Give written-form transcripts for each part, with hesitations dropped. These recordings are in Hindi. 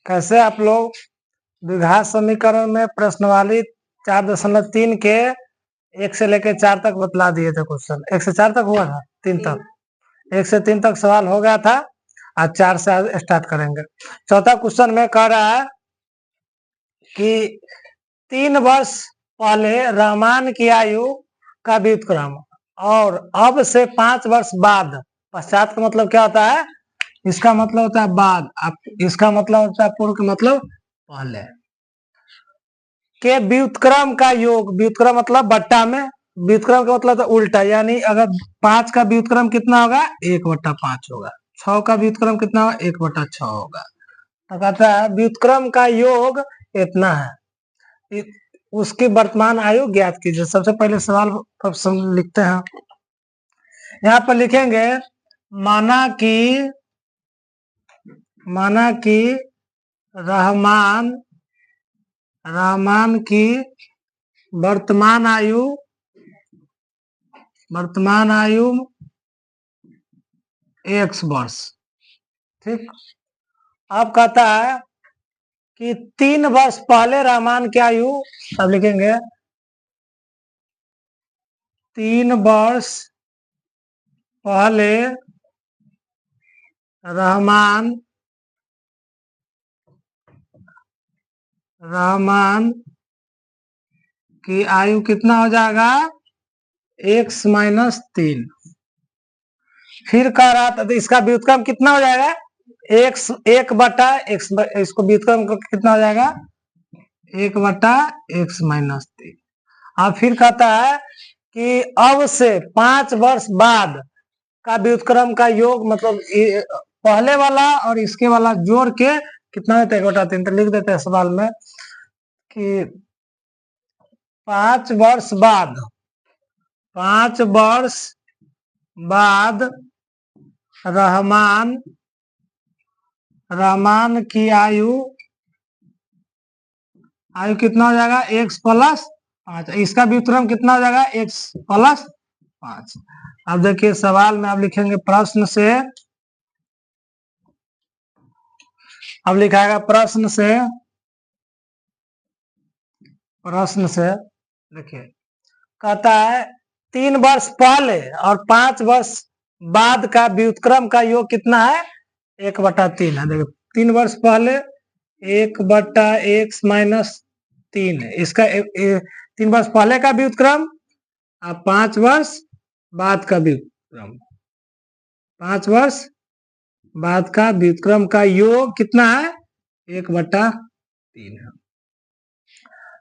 कैसे आप लोग द्विघात समीकरण में प्रश्नवाली 4.3 के 1 से लेकर 4 तक बतला दिए थे क्वेश्चन। 1 से 4 तक हुआ था, 3 तक, 1 से 3 तक सवाल हो गया था। आज 4 से स्टार्ट करेंगे। चौथा क्वेश्चन में कह रहा है कि 3 वर्ष पहले रहमान की आयु का व्युत्क्रम और अब से 5 वर्ष बाद, पश्चात का मतलब क्या होता है? इसका मतलब होता है बाद, इसका मतलब होता है पूर्व का मतलब पहले, के व्युत्क्रम का योग। व्युत्क्रम मतलब बट्टा में, व्युत्क्रम का मतलब उल्टा, यानी अगर 5 का व्युत्क्रम कितना होगा? 1/5 होगा। 6 का व्युत्क्रम कितना होगा? 1/6 होगा। तो कहता है व्युत्क्रम का योग इतना है, उसकी वर्तमान आयु ज्ञात कीजिए। सबसे पहले सवाल लिखते हैं। यहाँ पर लिखेंगे माना कि रहमान की वर्तमान आयु x वर्ष। ठीक। अब कहता है कि 3 वर्ष पहले रहमान की आयु, अब लिखेंगे 3 वर्ष पहले रहमान की आयु कितना हो जाएगा? x - 3। फिर कह रहा था तो इसका व्युत्क्रम कितना हो जाएगा? x 1/x, इसको व्युत्क्रम कितना हो जाएगा? 1/x - 3। अब फिर कहता है कि अब से 5 वर्ष बाद का व्युत्क्रम का योग, मतलब पहले वाला और इसके वाला जोड़ के कितना होता है? 1/3। तो लिख देते हैं सवाल में कि 5 वर्ष बाद रहमान की आयु कितना हो जाएगा? x + 5। इसका व्युत्क्रम कितना हो जाएगा? x + 5। अब देखिए सवाल में आप लिखेंगे प्रश्न से, अब लिखाएगा प्रश्न से देखिए कहता है 3 वर्ष पहले और 5 वर्ष बाद का व्युत्क्रम का योग कितना है? 1/3 है। देखिए 3 वर्ष पहले 1/x - 3 है इसका 3 वर्ष पहले का व्युत्क्रम और 5 वर्ष बाद का व्युत्क्रम, 5 वर्ष बाद का व्युत्क्रम का योग कितना है? 1/3 है।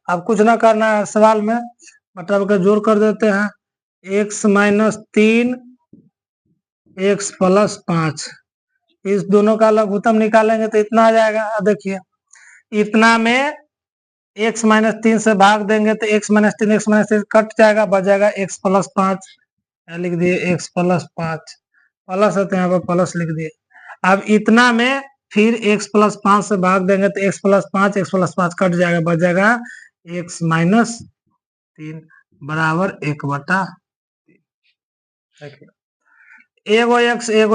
अब कुछ ना करना है सवाल में, मतलब का जोड़ कर देते हैं। x - 3 x + 5, इस दोनों का लघुत्तम निकालेंगे तो इतना आ जाएगा। देखिए इतना में x - 3 से भाग देंगे तो x - 3 कट जाएगा, बच जाएगा x + 5। लिख दिए x + 5, प्लस है तो यहाँ पर प्लस लिख दिए। अब इतना में फिर x + 5 से भाग देंगे तो x + 5 कट जाएगा, बच जाएगा x - 3 बराबर 1/3। एगो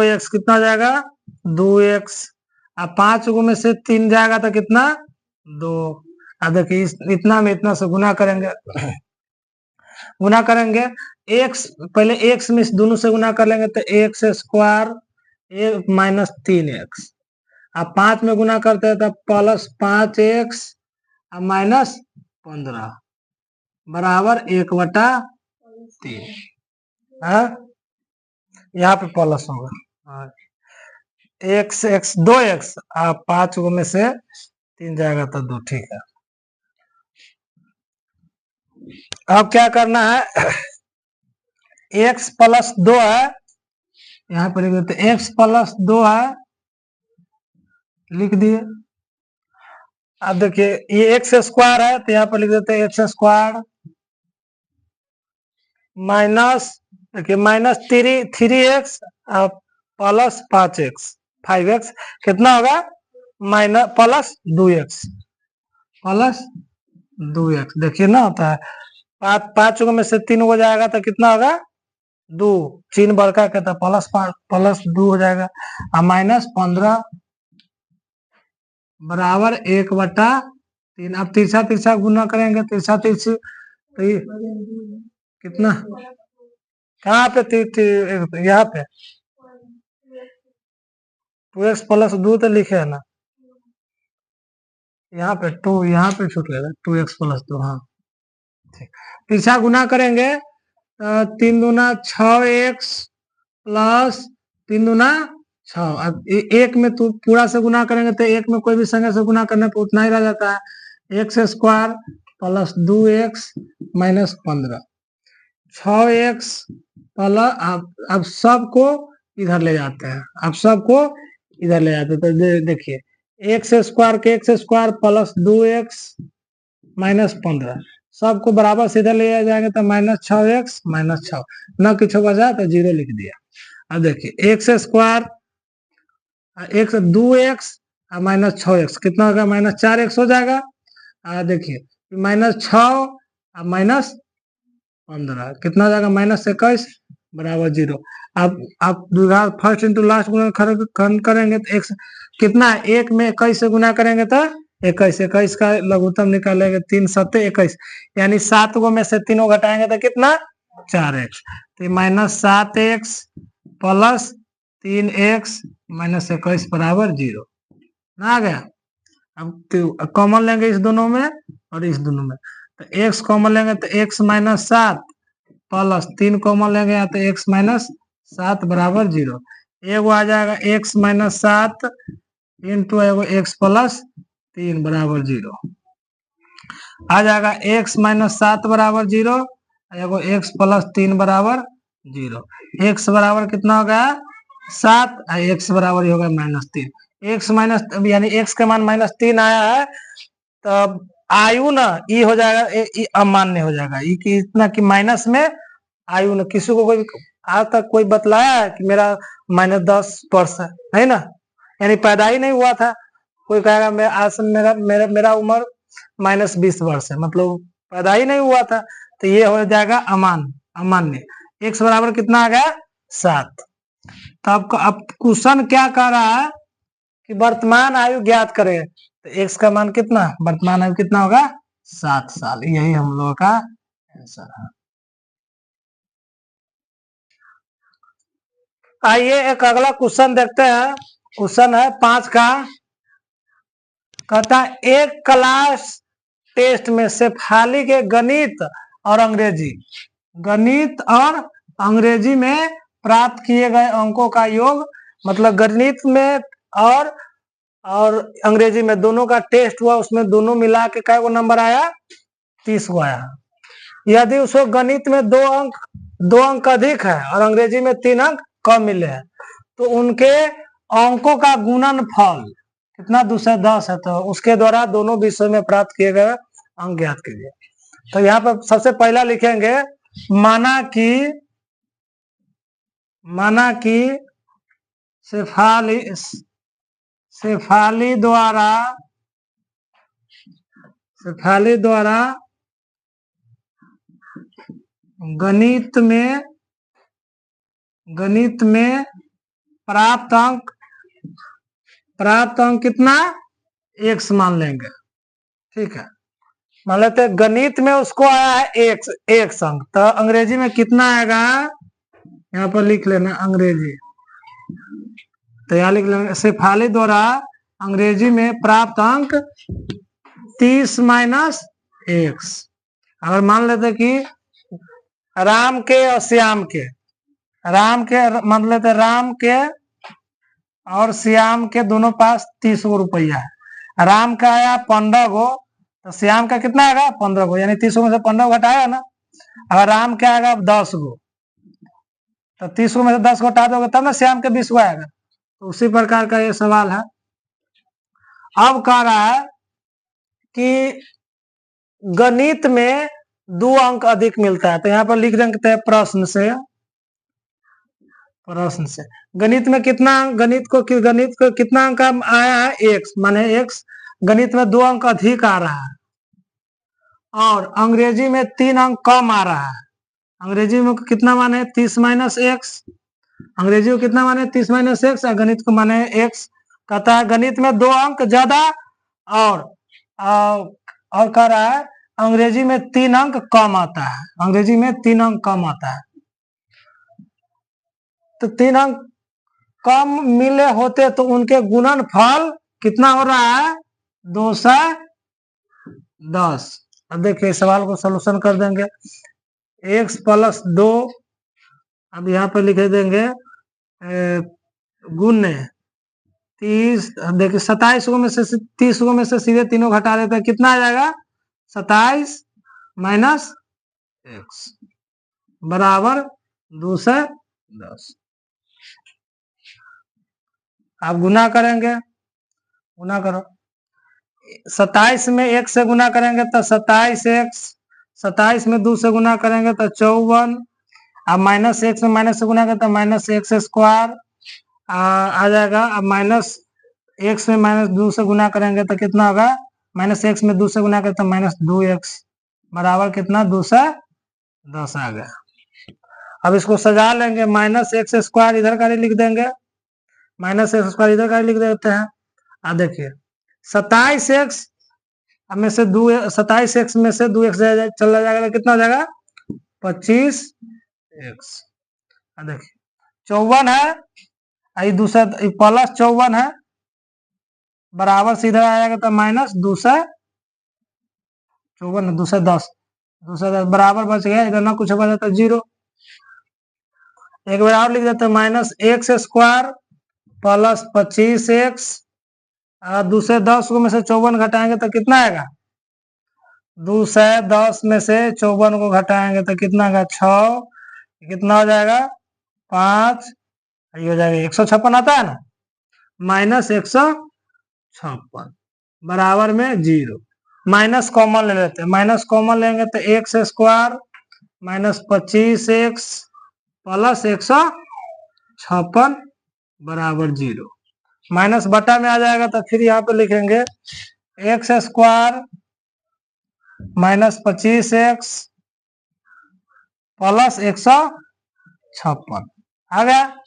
x कितना जाएगा? 2x। अब 5 में से 3 जाएगा तो कितना? 2। अब देखिए इतना में इतना से गुना करेंगे x, पहले x में इस दोनों से गुना कर लेंगे तो x² - 3x। अब 5 में गुना करते हैं तो +5x - 15 बराबर 1/3। यहाँ पे प्लस होगा। x 2x, आप 5 में से 3 जाएगा तो 2। ठीक है। अब क्या करना है? x + 2 है, यहाँ पर लिख देते x + 2 है, लिख दिए। अब देखिए ये x² है तो यहाँ पर लिख देते हैं x² माइनस, देखिए -3x + 5x 5x कितना होगा? +2x देखिए ना होता है 5 में से 3 हो जाएगा तो कितना होगा? 2। चिन्ह बड़का के तो +2 हो जाएगा और -15 बराबर 1/3। अब तिरछा तिरछा गुना करेंगे, तिरछा तिरछी तो ये कितना, कहाँ पे यहाँ पे 2x + 2 तो लिखे है ना, यहाँ पे 2, यहाँ पे छूट गया 2x + 2। हाँ ठीक, तिरछा गुना करेंगे 3 दूना 6x + 3 दूना 6। अब एक में तो पूरा से गुना करेंगे तो एक में कोई भी संख्या से गुना करने पर उतना ही रह जाता है। x² + 2x - 15, 6x प्लस, अब सबको इधर ले जाते हैं, अब सबको इधर ले जाते हैं तो देखिए x² के x² + 2x - 15, सबको बराबर से इधर ले जाएंगे तो -6x - 6, न कुछ बचा तो 0 लिख दिया। अब देखिए x² 2x - 6x कितना होगा, -4x हो जाएगा। देखिए -6 - 15 कितना हो जाएगा, -21 बराबर 0। अब आप फर्स्ट इंटू लास्ट गुणन करेंगे तो x कितना है, 1 में 21 से गुना करेंगे तो 21 का लघुत्तम निकालेंगे 3 × 7 = 21, यानी 7 गो में से 3 गो घटाएंगे तो कितना, 4x। तो -7x + 3x - 21 बराबर 0 ना आ गया। अब कॉमन लेंगे इस दोनों में और इस दोनों में, तो x कॉमन लेंगे तो x - 7 + 3 कॉमन लेंगे तो x - 7 बराबर 0। एगो आ जाएगा x - 7 इंटू एगो x + 3 बराबर 0 आ जाएगा। x - 7 बराबर 0, एगो x + 3 बराबर 0। x बराबर कितना हो गया, 7, x बराबर होगा -3। x माइनस यानी x का मान -3 आया है, तब आयु ना ई हो जाएगा, ई अमान्य हो जाएगा। ई की इतना कि माइनस में आयु ना, किसी को कोई आज तक कोई बतलाया है कि मेरा -10 वर्ष है, नहीं ना, यानी पैदा ही नहीं हुआ था। कोई कहेगा मैं आज मेरा उम्र -20 वर्ष है, मतलब पैदा ही नहीं हुआ था, तो ये हो जाएगा अमान्य। x बराबर कितना आ गया, 7। तब अब क्वेश्चन क्या कह रहा है कि वर्तमान आयु ज्ञात करें, तो x का मान कितना, वर्तमान आयु कितना होगा, 7 साल। यही हम लोगों का आंसर है। आइए एक अगला क्वेश्चन देखते हैं। क्वेश्चन है 5 का, कहता है एक क्लास टेस्ट में शेफाली के गणित और अंग्रेजी में प्राप्त किए गए अंकों का योग, मतलब गणित में और अंग्रेजी में दोनों का टेस्ट हुआ, उसमें दोनों मिला के क्या नंबर आया, 30 गो आया। यदि उसको गणित में 2 अंक अधिक है और अंग्रेजी में 3 अंक कम मिले हैं, तो उनके अंकों का गुणनफल कितना, 2 से 10 है, तो उसके द्वारा दोनों विषयों में प्राप्त किए गए अंक ज्ञात कीजिए। तो यहाँ पर सबसे पहला लिखेंगे, माना कि शेफाली द्वारा गणित में प्राप्त अंक कितना, x मान लेंगे, ठीक है। मान लेते गणित में उसको आया है x अंक, तो अंग्रेजी में कितना आएगा, यहाँ पर लिख लेना अंग्रेजी, तो यहाँ लिख लेंगे शेफाली द्वारा अंग्रेजी में प्राप्त अंक 30 - x। अगर मान लेते कि राम के और श्याम के, मान लेते राम के और श्याम के दोनों पास 30 गो रुपया है। राम का आया 15 गो, तो श्याम का कितना आएगा, 15 गो, यानी 30 में से 15 गो घटाएगा ना। अगर राम का आएगा 10 गो, तो 30 में से 10 को हटा दोगे तब ना श्याम के 20 गो आएगा। तो उसी प्रकार का ये सवाल है। अब कह रहा है कि गणित में 2 अंक अधिक मिलता है, तो यहाँ पर लिख देते हैं प्रश्न से गणित में कितना, गणित को कितना अंक आया है, x, माने x गणित में 2 अंक अधिक आ रहा है और अंग्रेजी में 3 अंक कम आ रहा है। अंग्रेजी में कितना माने 30 - x, अंग्रेजी को कितना माने 30 - x, गणित को माने x। कहता है गणित में 2 अंक ज्यादा और और कह रहा है अंग्रेजी में 3 अंक कम आता है, अंग्रेजी में 3 अंक कम आता है। तो 3 अंक कम मिले होते तो उनके गुणनफल कितना हो रहा है, 210। अब देखिए सवाल को सॉल्यूशन कर देंगे। x + 2, अब यहाँ पे लिख देंगे गुने 30। देखिए 27 को में से 30 को में से सीधे तीनों घटा देते हैं, कितना आ जाएगा, 27 - x बराबर 210। आप गुना करेंगे, गुना करो, 27 में 1 से गुना करेंगे तो 27x, 27 में 2 से गुना करेंगे तो 54, अब -1 में माइनस से गुना करें तो -x² आ जाएगा। अब -x में -2 से गुना करेंगे तो कितना होगा, -x में 2 से गुना करें तो -2x बराबर कितना, 210 आ गया। अब इसको सजा लेंगे, -x² इधर का लिख देंगे, -x² इधर का लिख देते हैं। अब देखिए 27x में से 27x में से 2x चला जाएगा, कितना हो जाएगा, 25x। देखिए 54 है, दूसरा +54 है, बराबर से इधर आ जाएगा तो -254, 210 बराबर बच गया, इधर ना कुछ बचा तो 0। एक बार और लिख देते हैं, -x² + 25x, दूसरे 10 को में से 54 घटाएंगे तो कितना आएगा, 210 में से 54 को घटाएंगे तो कितना आएगा, 6, कितना हो जाएगा, 5, ये हो जाएगा 156 आता है ना, -156 बराबर में 0। माइनस कॉमन ले लेते हैं, माइनस कॉमन लेंगे तो x² -25x + 156 बराबर 0। माइनस बटा में आ जाएगा तो फिर यहाँ पे लिखेंगे x² -25x + 156 आ गया।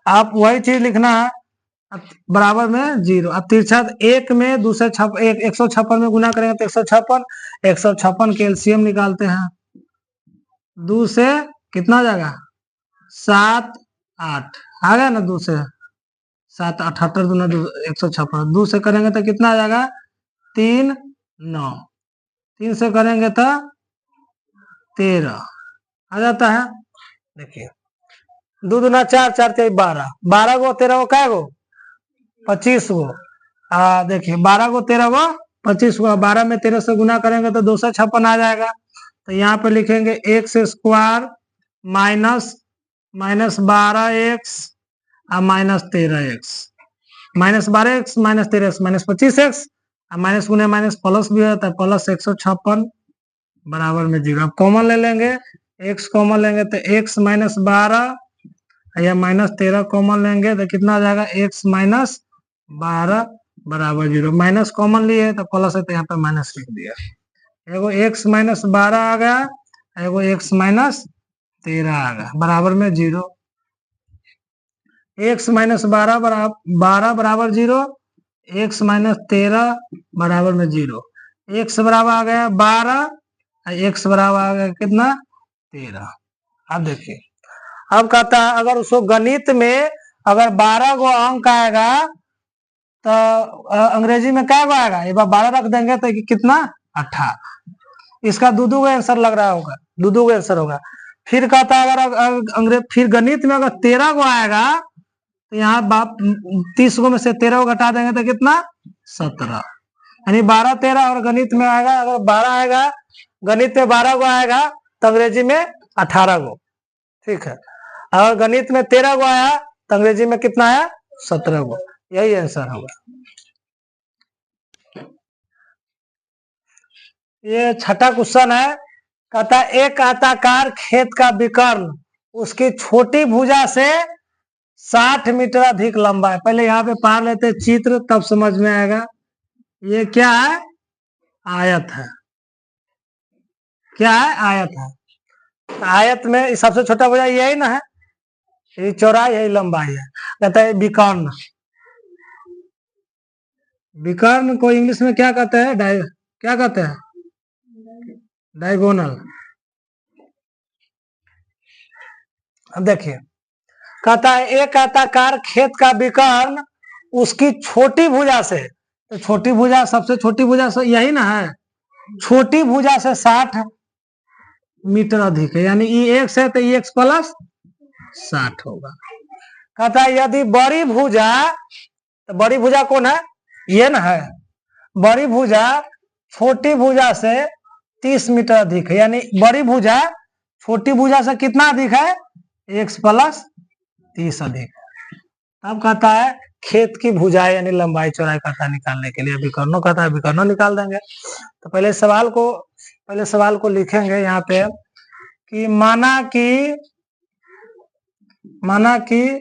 आप वही चीज लिखना है, बराबर में 0। अब तिरछा 1 में दूसरे 156 में गुना करेंगे तो 156, 156 के एलसीएम निकालते हैं, 2 से कितना जाएगा, 7, 8 आ गया ना, 2 से 7, 78 दूना 156, 2 से करेंगे तो कितना आ जाएगा, 3, 9, 3 से करेंगे तो 13 आ जाता है। देखिए 2 दूना 4, 4 × 12, 12 गो 13 गो क्या गो, 25 गो। देखिए 12 गो 13 गो 25 गो, 12 में 13 से गुना करेंगे तो 256 आ जाएगा। तो यहाँ पे लिखेंगे x² -12x -13x, -12x -13x -25x, minus गुने माइनस प्लस भी होता है, +156 बराबर में 0। अब कॉमन ले लेंगे, x कॉमन लेंगे तो x -12 या -13 कॉमन लेंगे तो कितना आ जाएगा, x -12 बराबर 0। माइनस कॉमन लिए तो प्लस है तो यहाँ पे माइनस लिख दिया, एगो x -12 आ गया, एगो x -13 आ गया बराबर में 0। x -12 बराबर 0, x -13 बराबर में 0, x बराबर आ गया 12, x बराबर आ गया कितना, 13। अब देखिए, अब कहता है अगर उसको गणित में अगर 12 गो अंक आएगा तो अंग्रेजी में क्या आएगा, एक बार 12 रख देंगे तो कितना, 18। इसका दो गो आंसर लग रहा होगा, दो गो आंसर होगा। फिर कहता है अगर फिर गणित में अगर 13 गो आएगा तो यहाँ 30 गो में से 13 गो घटा देंगे तो कितना, 17। यानी 12, 13 और गणित में आएगा, अगर 12 आएगा गणित में 12 गो आएगा तो अंग्रेजी में 18 गो, ठीक है। अगर गणित में 13 गो आया तो अंग्रेजी में कितना है, 17 गो। यही आंसर होगा। ये छठा क्वेश्चन है, कहता है एक आयताकार खेत का विकर्ण उसकी छोटी भुजा से 60 मीटर अधिक लंबा है। पहले यहाँ पे पढ़ लेते चित्र, तब समझ में आएगा। ये क्या है, आयत है। क्या है, आयत है। आयत में सबसे छोटा भुजा यही ना है, यही चौड़ाई, यही लंबाई है। कहता है विकर्ण, विकर्ण को इंग्लिश में क्या कहते हैं? क्या कहते हैं? डायगोनल। अब देखिए, कहता है एक आयताकार खेत का विकर्ण उसकी छोटी भुजा से, तो छोटी भुजा, सबसे छोटी भुजा से यही ना है, छोटी भुजा से 60 मीटर अधिक है, यानी ई एक्स है तो ई एक्स प्लस 60 होगा। कहता है यदि बड़ी भुजा, तो बड़ी भुजा कौन है? ये ना है। बड़ी भुजा छोटी भुजा से 30 मीटर अधिक है, यानी बड़ी भुजा छोटी भुजा से कितना अधिक है? एक्स प्लस 30 अधिक है। अब कहता है खेत की भुजा यानी लंबाई चौड़ाई कहता निकालने के लिए विकर्णों कहता है, विकर्णों निकाल देंगे। तो पहले सवाल को लिखेंगे यहाँ पे कि माना कि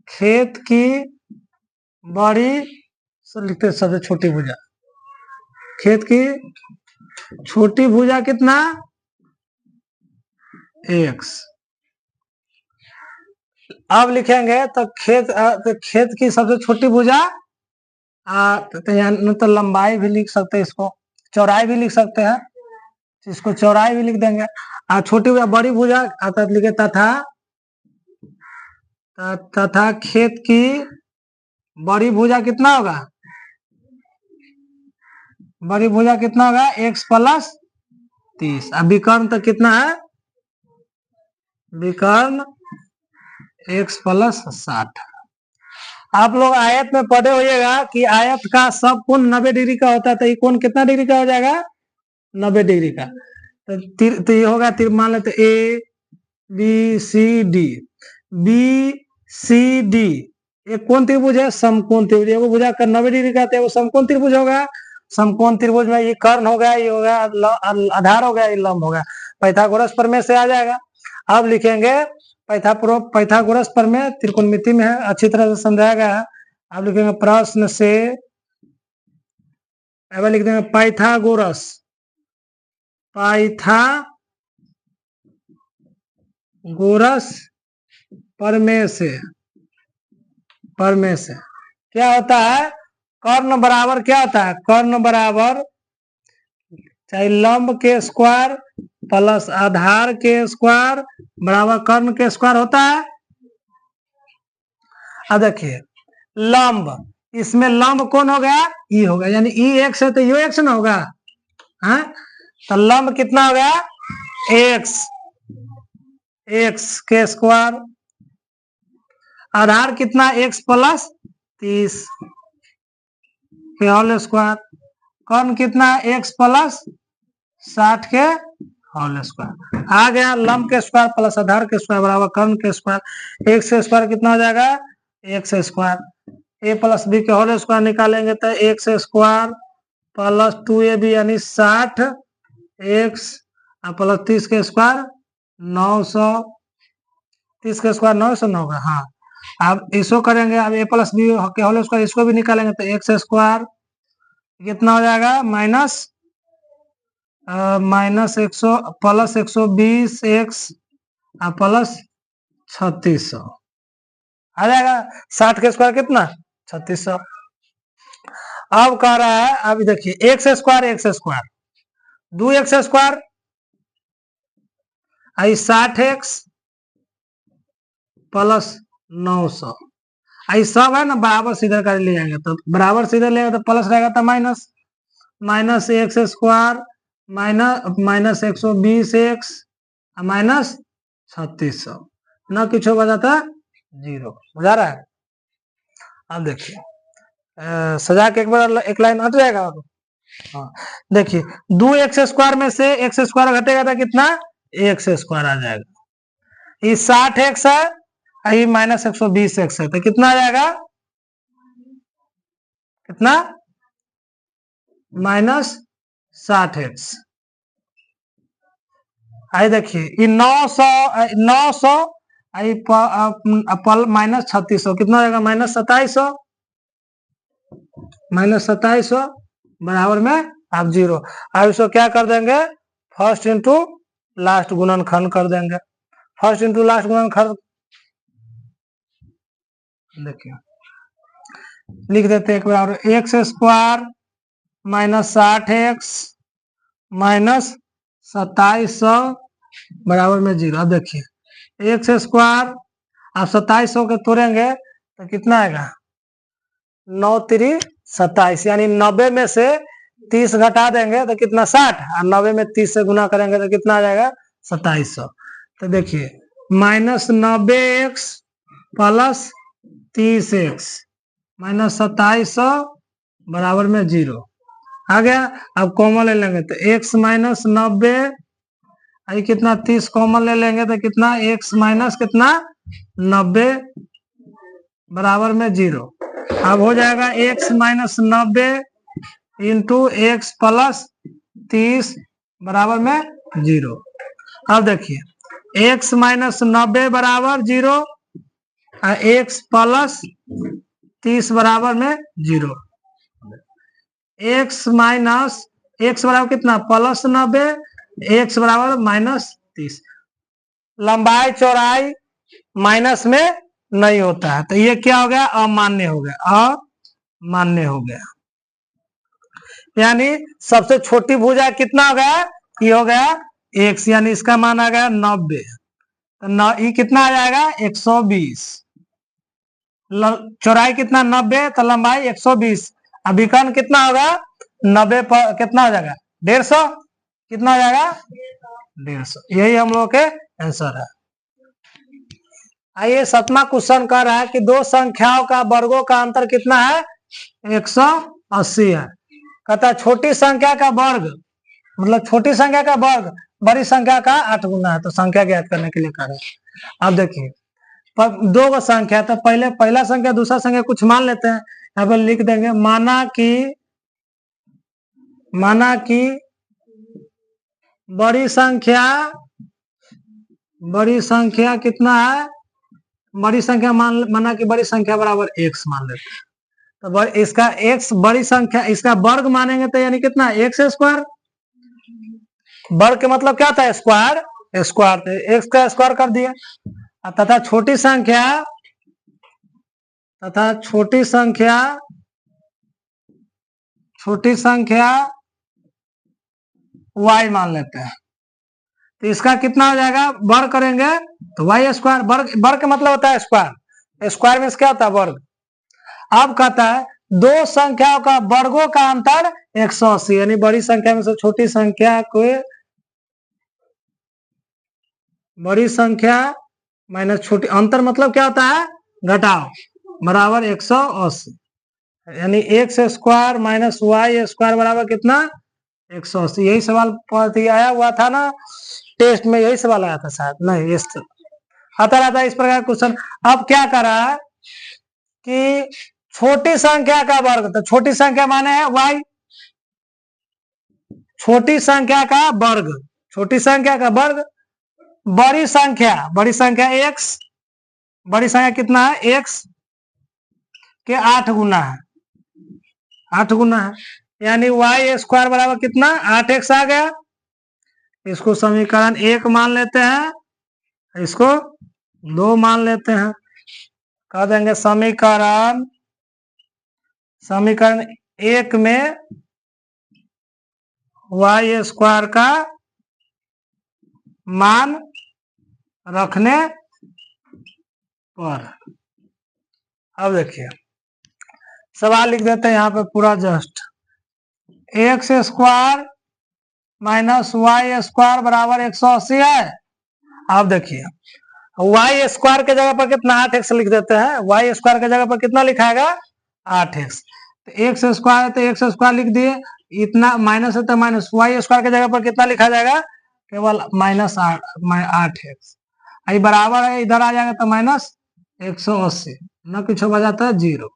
खेत की बड़ी, लिखते सबसे छोटी भुजा, खेत की छोटी भुजा कितना? एक्स। अब लिखेंगे तो खेत की सबसे छोटी भुजा, तो लंबाई भी लिख सकते हैं, इसको चौड़ाई भी लिख सकते हैं, इसको चौड़ाई भी लिख देंगे। छोटी भुजा बड़ी भुजा लिखे तथा खेत की बड़ी भुजा कितना होगा? बड़ी भुजा कितना होगा? X plus 30। अब विकर्ण तो कितना है? विकर्ण एक्स प्लस 60। आप लोग आयत में पढ़े होइएगा कि आयत का सब कोण 90 डिग्री का होता है, तो ये कोण कितना डिग्री का हो जाएगा? 90 डिग्री का। तो ये होगा, मान लेते A B C D, B C D एक कौन त्रिभुज है? समकोण त्रिभुज। वो भुजा का 90 डिग्री का है, वो समकोण त्रिभुज होगा। समकोण त्रिभुज में ये कर्ण हो गया, ये हो गया आधार हो गया, ये लंब हो गया। पाइथागोरस प्रमेय से आ जाएगा। अब लिखेंगे पाइथागोरस प्रमेय त्रिकोणमिति में है, अच्छी तरह से समझाया गया है। अब लिखेंगे प्रश्न से, लिख देंगे पाइथागोरस प्रमेय से क्या होता है? कर्ण बराबर क्या होता है? कर्ण बराबर चाहे लंब के स्क्वायर प्लस आधार के स्क्वायर बराबर कर्ण के स्क्वायर होता है। अब देखिए लंब, इसमें लंब कौन हो गया? ई हो गया, यानी ई एक्स है तो यू एक्स ना होगा। हाँ, तो लंब कितना हो गया? एक्स के स्क्वायर, आधार कितना? एक्स प्लस 30 के होल स्क्वायर, कर्ण कितना? एक्स प्लस 60 के होल स्क्वायर। आ गया लंब के स्क्वायर प्लस आधार के स्क्वायर बराबर कर्ण के स्क्वायर। एक्स स्क्वायर कितना हो जाएगा? X square. A plus b के होल स्क्वायर निकालेंगे तो एक्स स्क्वायर प्लस 2ab यानी 60 एक्स प्लस 30 के स्क्वायर 900, 30 के स्क्वायर 900 न होगा। हाँ, अब इसको करेंगे, अब ए प्लस बी के होल स्क्वायर इसको भी निकालेंगे तो एक्स स्क्वायर कितना हो जाएगा? माइनस 100 प्लस 120 एक्स प्लस 3600 आ जाएगा। 60 के स्क्वायर कितना? 3600। अब कह रहा है, अब देखिए x square 2x square 60x plus 900, सब है ना बराबर सीधे कर ले जाएंगे, तो बराबर सीधे ले तो प्लस रहेगा तो minus x square minus 120 x minus 3600 न कुछ होगा जाता 0। बुझा रहा है? अब देखिए सजा के एक बार एक लाइन हट जाएगा। हाँ देखिए 2x स्क्वायर में से एक्स स्क्वायर घटेगा तो कितना? एक्स स्क्वायर आ जाएगा। ये 60x है, ये माइनस 120x है, तो कितना आ जाएगा? कितना? Minus 60x। आई देखिए ये 900 माइनस 3600 कितना हो जाएगा? माइनस 2700 बराबर में आप 0। अब इसको क्या कर देंगे? फर्स्ट इंटू लास्ट गुणनखंड कर देंगे। फर्स्ट इंटू लास्ट गुणनखंड देखिए लिख देते हैं एक बराबर x square minus 60x minus 2700 बराबर में 0। अब देखिए एक्स स्क्वायर आप 2700 के तोड़ेंगे तो कितना आएगा 9 3 27, यानी 90 में से 30 घटा देंगे तो कितना 60, और 90 में 30 से गुना करेंगे तो कितना आ जाएगा 2700। तो देखिए minus 90x plus 30x minus 2700 बराबर में 0 आ गया। अब कॉमन ले लेंगे तो x माइनस 90 आई कितना 30 कॉमन ले लेंगे तो कितना x माइनस कितना 90 बराबर में 0। अब हो जाएगा x minus 90 into x plus 30 बराबर में 0। अब देखिए x माइनस 90 बराबर 0 और x प्लस 30 बराबर में 0। x माइनस x बराबर कितना प्लस 90, x बराबर माइनस 30। लंबाई चौड़ाई माइनस में नहीं होता है, तो ये क्या हो गया अमान्य हो गया, अमान्य हो गया। यानी सबसे छोटी भुजा कितना हो गया, ये हो गया x, यानी इसका मान आ गया 90। तो ये कितना आ जाएगा 120। चौड़ाई कितना 90 तो लंबाई 120। अब विकर्ण कितना होगा 90 पर कितना हो जाएगा 150, कितना हो जाएगा 150। यही हम लोग के आंसर है। आइए 7वां क्वेश्चन कह रहा है कि दो संख्याओं का वर्गों का अंतर कितना है 180 है। कहता है छोटी संख्या का वर्ग, मतलब छोटी संख्या का वर्ग बड़ी संख्या का 8 गुना है। तो संख्या ज्ञात करने के लिए कह रहे हैं। अब देखिए दो गो संख्या, तो पहले पहला संख्या दूसरा संख्या कुछ मान लेते हैं। यहाँ पे लिख देंगे माना कि बड़ी संख्या कितना है, बड़ी संख्या माना कि बड़ी संख्या बराबर x मान लेते हैं। तो इसका x बड़ी संख्या, इसका वर्ग मानेंगे तो यानी कितना एक्स स्क्वायर। वर्ग के मतलब क्या था स्क्वायर, स्क्वायर थे x का स्क्वायर कर दिया। तथा छोटी संख्या y मान लेते हैं। तो इसका कितना हो जाएगा वर्ग करेंगे तो वाई स्क्वायर। वर्ग का मतलब होता है स्क्वायर, स्क्वायर में क्या होता है वर्ग। अब कहता है दो संख्याओं का वर्गों का अंतर 180, यानी बड़ी संख्या में से छोटी संख्या को, बड़ी संख्या माइनस छोटी, अंतर मतलब क्या होता है घटाओ, बराबर 180। यानी x square minus y square बराबर कितना 180। यही सवाल आया हुआ था ना टेस्ट में, यही सवाल आया था शायद, नहीं इस आता रहता है इस प्रकार क्वेश्चन। अब क्या करा कि छोटी संख्या का वर्ग, तो छोटी संख्या माने है y, छोटी संख्या का वर्ग, छोटी संख्या का वर्ग बड़ी संख्या x, बड़ी संख्या कितना है x के 8 गुना है, 8 गुना है। यानी y स्क्वायर बराबर कितना 8x आ गया। इसको समीकरण 1 मान लेते हैं, इसको 2 मान लेते हैं। कह देंगे समीकरण 1 में y स्क्वायर का मान रखने पर, अब देखिए सवाल लिख देते हैं यहाँ पे पूरा just, x square minus y square बराबर 180 है। अब देखिए वाई स्क्वायर के जगह पर कितना 8x लिख देते हैं, वाई स्क्वायर के जगह पर कितना लिखाएगा 8x। तो एक्स स्क्वायर है तो एक्स स्क्वायर लिख दिए, इतना माइनस है तो माइनस, वाई स्क्वायर के जगह पर कितना लिखा जाएगा केवल माइनस 8x। आई बराबर है, इधर आ जाएगा तो माइनस 180, न कुछ हो जाता है 0।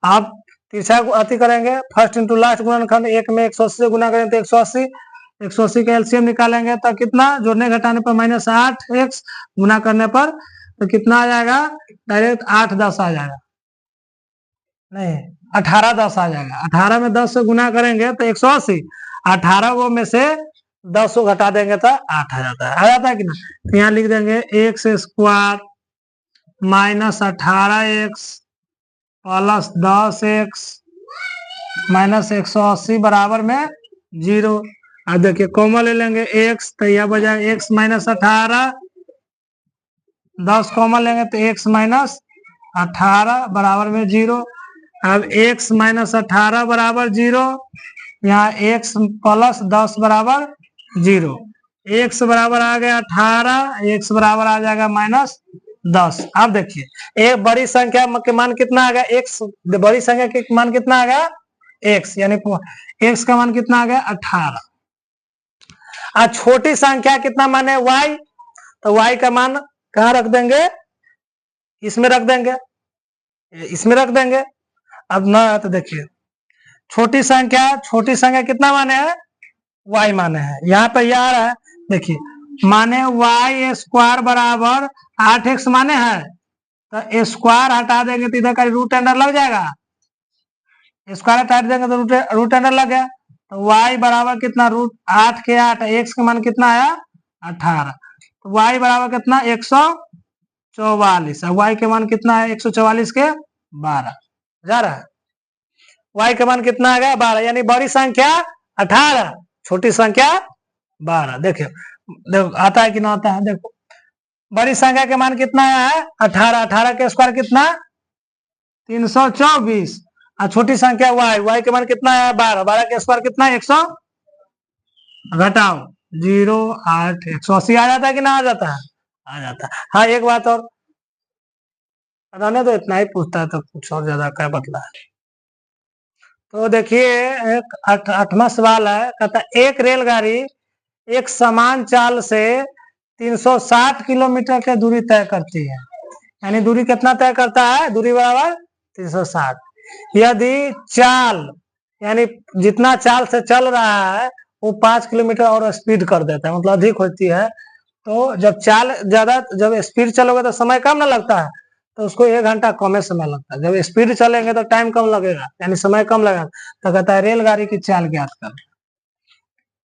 आप तीसरा अति करेंगे फर्स्ट इंटू लास्ट गुणनखंड, 1 में 180 से गुना करेंगे तो 180, 180 का एलसीएम निकालेंगे तो कितना जोड़ने घटाने पर माइनस 8x, गुना करने पर तो कितना आ जाएगा डायरेक्ट 8 10 आ जाएगा, नहीं 18 10 आ जाएगा। 18 में 10 से गुना करेंगे तो 180, 18 वो में से 10 को घटा देंगे तो 8 आ जाता है कि ना। तो यहाँ लिख देंगे x square minus 18x plus 10x minus 180 बराबर में 0। अब देखिए कॉमन ले लेंगे x, तो यह बजाय x माइनस 18, 10 कॉमन लेंगे तो x माइनस 18 बराबर में 0। अब x माइनस 18 बराबर 0, यहाँ x प्लस 10 बराबर 0। x बराबर आ गया 18, x बराबर आ जाएगा माइनस 10। अब देखिए एक बड़ी संख्या के मान कितना आ गया, x बड़ी संख्या के मान कितना आ गया x, यानी x का मान कितना आ गया 18। आज छोटी संख्या कितना मान है y, तो y का मान कहाँ रख देंगे, इसमें रख देंगे, इसमें रख देंगे। अब ना तो देखिए छोटी संख्या कितना माने है, y माने है, यहाँ पे यह आ रहा है। देखिए माने y स्क्वायर बराबर 8x माने है, तो स्क्वायर हटा देंगे तो इधर का रूट अंडर लग जाएगा, स्क्वायर हटा देंगे तो रूट अंडर लग गया। तो y बराबर कितना, रूट 8 के 8, x का मान कितना आया 18, तो y बराबर कितना 144, y के मान कितना है 144 के 12 जा रहा है, y का मान कितना आ गया 12, यानी बड़ी संख्या 18, छोटी संख्या 12। देखो आता है कि ना आता है, देखो बड़ी संख्या के मान कितना है 18, 18 के स्क्वायर कितना 324, और छोटी संख्या y के मान कितना है 12, 12 के स्क्वायर कितना 100, घटाओ 0 8 180 आ जाता है कि ना आ जाता है, आ जाता है। हाँ एक बात और बताने तो इतना ही पूछता है, तो कुछ और ज्यादा क्या बतला है। तो देखिए एक 8वां सवाल है, कहता है एक रेलगाड़ी एक समान चाल से 360 किलोमीटर की दूरी तय करती है, यानी दूरी कितना तय करता है, दूरी बराबर 360। यदि चाल यानी जितना चाल से चल रहा है वो 5 किलोमीटर और स्पीड कर देता है, मतलब अधिक होती है, तो जब चाल ज्यादा, जब स्पीड चलोगे तो समय कम ना लगता है, तो उसको 1 घंटा कम समय लगता है। जब स्पीड चलेंगे तो टाइम कम लगेगा, यानी समय कम लगेगा। तो कहता है रेलगाड़ी की चाल ज्ञात कर।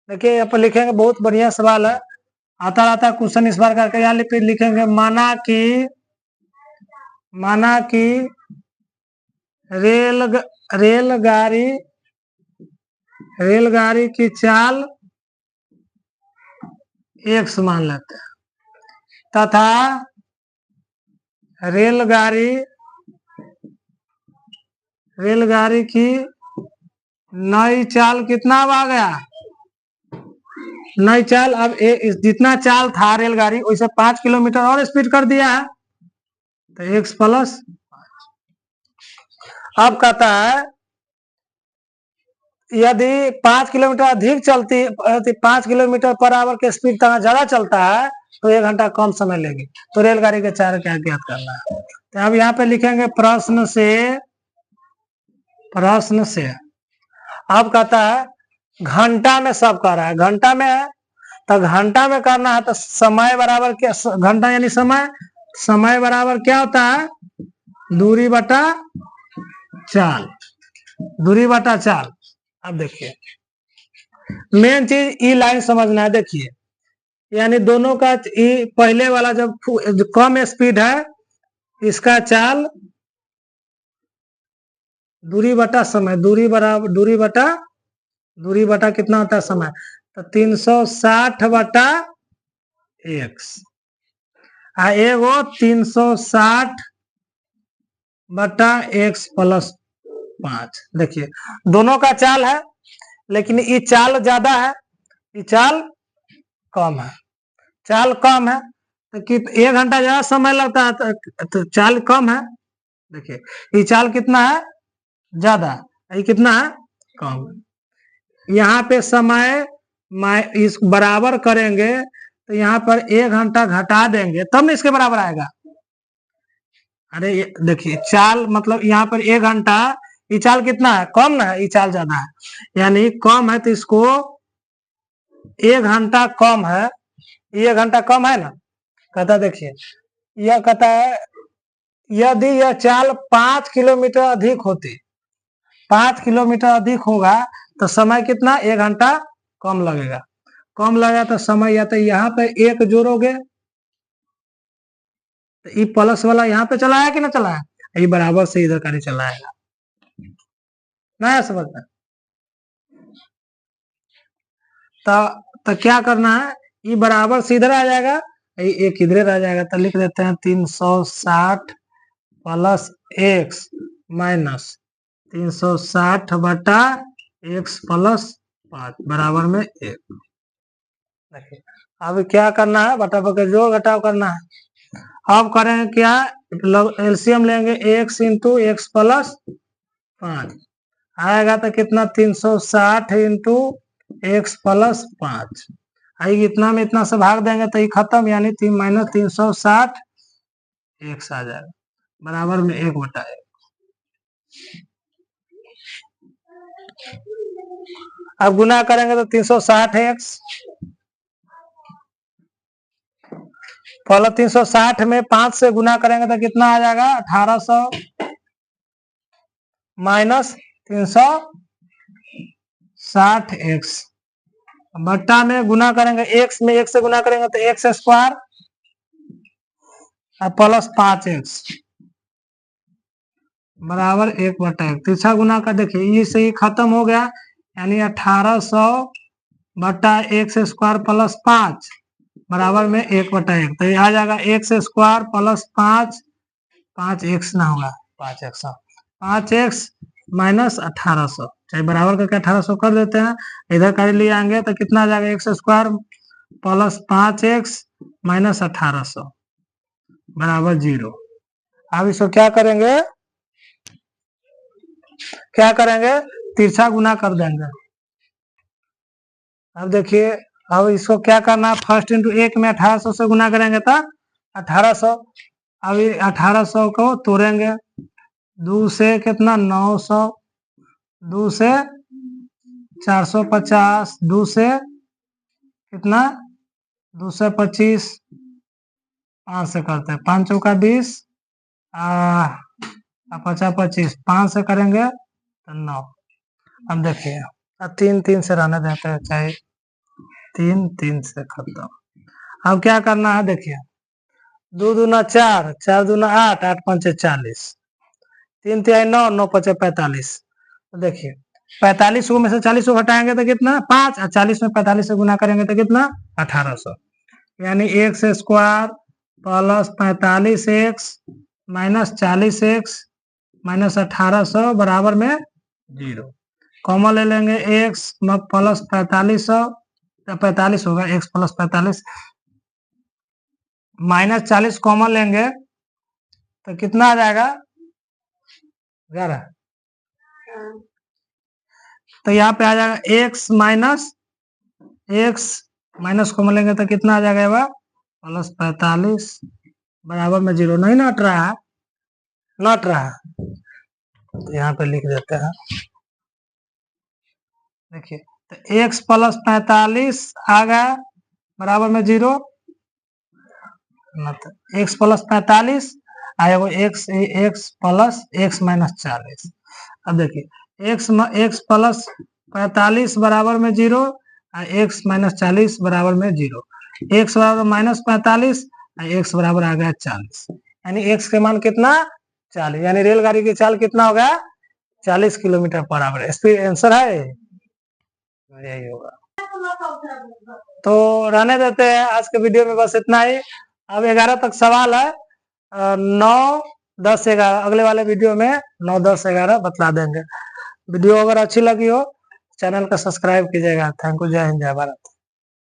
देखिए यहाँ पर लिखेंगे, बहुत बढ़िया सवाल है, आता रहता क्वेश्चन इस बार करके। यहाँ लिखेंगे माना कि रेलगाड़ी की चाल x मान लेते हैं, तथा रेलगाड़ी की नई चाल कितना आ गया, नई चाल अब जितना चाल था रेलगाड़ी वैसे 5 किलोमीटर और स्पीड कर दिया है, तो x प्लस। अब कहता है यदि 5 किलोमीटर अधिक चलती, 5 किलोमीटर पर आवर के स्पीड ज्यादा चलता है तो 1 घंटा कम समय लेगी, तो रेलगाड़ी के चाल क्या ज्ञात करना है। तो अब यहाँ पे लिखेंगे प्रश्न से। अब कहता है घंटा में, सब कह रहा है घंटा में है, तो घंटा में करना है तो समय बराबर क्या, घंटा यानी समय बराबर क्या होता है, दूरी बटा चाल, दूरी बटा चाल। अब देखिए मेन चीज ई लाइन समझना है। देखिए यानी दोनों का पहले वाला जब कम स्पीड है इसका चाल दूरी बटा समय, दूरी बटा कितना होता है समय, तो 360 बटा x, एगो 360 बटा x प्लस 5। देखिए दोनों का चाल है, लेकिन ये चाल ज्यादा है, ये चाल कम है, चाल कम है तो 1 घंटा ज्यादा समय लगता है, तो चाल कम है। देखिए ये चाल कितना है ज्यादा, ये कितना है कम। यहाँ पे समय इस बराबर करेंगे तो यहाँ पर 1 घंटा घटा देंगे तब ना इसके बराबर आएगा। अरे देखिए चाल मतलब यहाँ पर 1 घंटा, ये चाल कितना है कम ना है, ये चाल ज्यादा है, यानी कम है तो इसको 1 घंटा कम है, ये 1 घंटा कम है ना। कहता देखिए यह कहता है यदि यह चाल 5 किलोमीटर अधिक होती, 5 किलोमीटर अधिक होगा तो समय कितना 1 घंटा कम लगेगा, कम लगेगा तो समय या तो यहाँ पे 1 जोड़ोगे तो ये प्लस वाला यहाँ पे चला है कि ना चला है, ये बराबर से इधर गाड़ी चलाएगा ना, समझ में। तो क्या करना है, ये बराबर से इधर आ जाएगा, एक इधर आ जाएगा, तो लिख देते हैं 360 प्लस एक्स माइनस 360 बटा एक्स प्लस 5 बराबर में 1। देखिए अब क्या करना है, बटा बटा जोड़ घटाव करना है। अब करेंगे क्या, एलसीएम लेंगे एक्स इंटू एक्स प्लस 5 आएगा तो कितना 360 इंटू एक्स प्लस 5, आई इतना में इतना से भाग देंगे तो ये खत्म, यानी 3 माइनस 360 एक्स आ जाएगा बराबर में 1 बटा 1। अब गुना करेंगे तो 360 एक्स पहले 360 में 5 से गुना करेंगे तो कितना आ जाएगा 1800 माइनस 360 एक्स बट्टा में गुना करेंगे एक्स में 1 से गुना करेंगे तो एक्स स्क्वायर और प्लस 5 एक्स बराबर 1 बटा 1। तीसरा गुना कर देखिए ये से ही खत्म हो गया, यानी 1800 बटा एक्स स्क्वायर प्लस 5 बराबर में 1 बटा 1। तो ये आ जाएगा एक्स स्क्वायर प्लस 5 एक्स ना होगा 5 एक्स माइनस 1800, चाहे बराबर करके 1800 कर देते हैं, इधर कर लिए आएंगे तो कितना आ जाएगा x square plus 5 x minus 1800 बराबर 0। अब इसको क्या करेंगे तिरछा गुना कर देंगे। अब देखिए अब इसको क्या करना है, फर्स्ट इंटू 1 में 1800 से गुना करेंगे तो 1800, अब 1800 को तोड़ेंगे, 2 से कितना 900, 2 से 450, 2 से कितना 2 से 25, 5 से करते हैं, 5 चौका 20 50 25, 5 से करेंगे तो 9। अब देखिए 3 3 से रहने देते हैं, चाहे 3 3 से खत्म। अब क्या करना है, देखिए 2 दूना 4, 4 दूना 8, 8 पंचे 40, 3 तिहाई 9, 9 पचे 45। तो देखिए 45 में से 40 को घटाएंगे तो कितना 5, और 40 में 45 से गुना करेंगे तो कितना 1800, यानी x square plus 45 x minus 40 x minus 1800 बराबर में 0। कॉमन ले लेंगे एक्स प्लस 4500, 45 होगा एक्स प्लस 45 माइनस 40 कॉमन लेंगे तो कितना आ जाएगा 11। तो यहाँ पे आ जाएगा एक्स माइनस कॉमन लेंगे तो कितना आ जाएगा प्लस 45 बराबर में 0। नहीं नट रहा तो यहाँ पे लिख देते हैं, देखिए तो x प्लस 45 आ गया बराबर में 0, x प्लस 45 आएगा x प्लस x माइनस 40। अब देखिए x प्लस 45 बराबर में 0 और x माइनस 40 बराबर में 0, x बराबर माइनस 45 और x बराबर आ गया 40, यानी x के मान कितना 40, यानी रेलगाड़ी की चाल कितना होगा 40 kilometre per hour. Speed answer है यही होगा। तो रहने देते हैं, आज के वीडियो में बस इतना ही। अब 11 तक सवाल है, 9 10 11 अगले वाले वीडियो में 9 10 11 बतला देंगे। वीडियो अगर अच्छी लगी हो चैनल को सब्सक्राइब कीजिएगा। थैंक यू, जय हिंद जय भारत।